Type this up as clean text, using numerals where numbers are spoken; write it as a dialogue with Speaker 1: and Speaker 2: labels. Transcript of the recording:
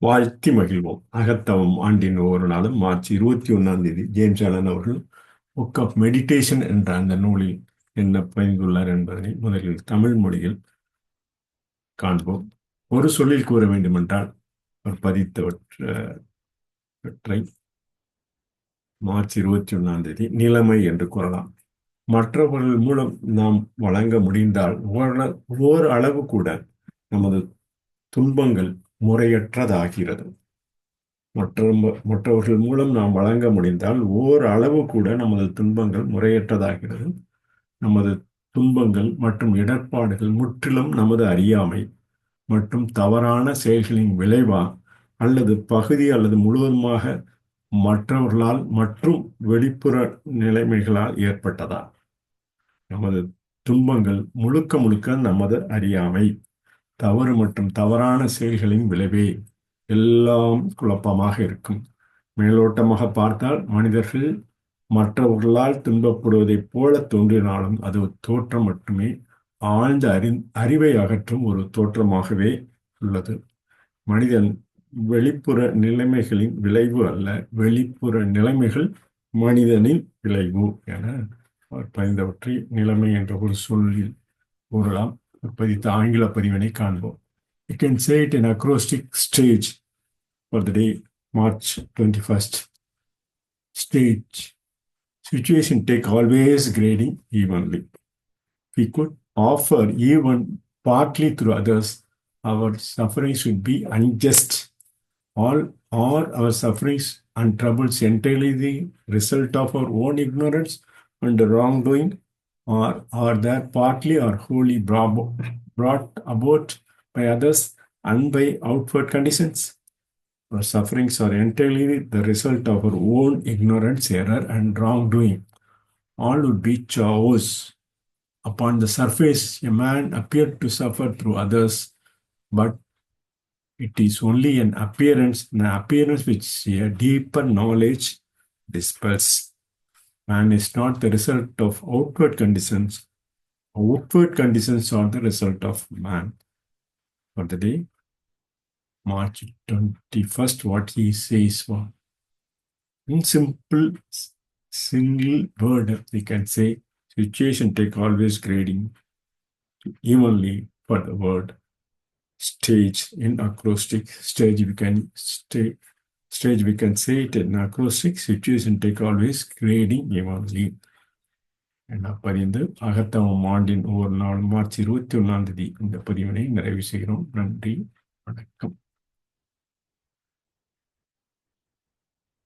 Speaker 1: வாழ்த்தி மகிழ்வோம். அகத்தவம் ஆண்டின் ஒவ்வொரு நாளும் மார்ச் 21 ஜேம்ஸ் அலன் அவர்கள் புக் ஆஃப் மெடிடேஷன் என்ற அந்த நூலில் என்ன பயந்துள்ளார் என்பதனை முதலில் தமிழ் மொழியில் காண்போம். ஒரு சொல்லில் கூற வேண்டுமென்றால் அவர் பதித்தவற்றை மார்ச் 21 நிலைமை என்று கூறலாம். மற்றவர்கள் மூலம் நாம் வழங்க முடிந்தால் ஓர் அளவு கூட நமது துன்பங்கள் முறையற்றதாகிறது. மற்றவர்கள் மூலம் நாம் வழங்க முடிந்தால் ஓரளவு கூட நமது துன்பங்கள் முறையற்றதாகிறது. நமது துன்பங்கள் மற்றும் இடர்பாடுகள் முற்றிலும் நமது அறியாமை மற்றும் தவறான செயல்களின் விளைவா அல்லது பகுதி அல்லது முழுவதுமாக மற்றவர்களால் மற்றும் வெளிப்புற நிலைமைகளால் ஏற்பட்டதா? நமது துன்பங்கள் முழுக்க முழுக்க நமது அறியாமை, தவறு மற்றும் தவறான செயல்களின் விளைவே. எல்லாம் குழப்பமாக இருக்கும். மேலோட்டமாக பார்த்தால் மனிதர்கள் மற்றவர்களால் துன்பப்படுவதைப் போல தோன்றினாலும் அது ஒரு தோற்றம் மட்டுமே. ஆழ்ந்த அறிவை அகற்றும் ஒரு தோற்றமாகவே உள்ளது. மனிதன் வெளிப்புற நிலைமைகளின் விளைவு அல்ல, வெளிப்புற நிலைமைகள் மனிதனின் விளைவு என அவர் பதிந்தவற்றை நிலைமை என்ற ஒரு சொல்லில் கூறலாம். பதித்த ஆங்கில பதிவினை காண்போம். You can say it in acrostic stage for the day March 21st. Stage. Situation take always grading evenly. We could offer even partly through others. Our suffering should be unjust. All are our sufferings and troubles entirely the result of our own ignorance and wrongdoing, or are they partly or wholly brought about by others and by outward conditions? Our sufferings are entirely the result of our own ignorance, error, and wrongdoing. All would be chaos. Upon the surface, a man appeared to suffer through others, but it is only an appearance which a deeper knowledge dispels. Man is not the result of outward conditions. Outward conditions are the result of man. For the day, March 21st, what he says was, in simple, single word, we can say, situation take always grading evenly for the word. Stage in acrostic stage we can say it in acrostic situation take always grading evenly என பதிந்து அகத்தவம் ஆண்டின் ஒவ்வொரு நாள் March 21 இந்த பதிவினை நிறைவு செய்கிறோம். நன்றி, வணக்கம்.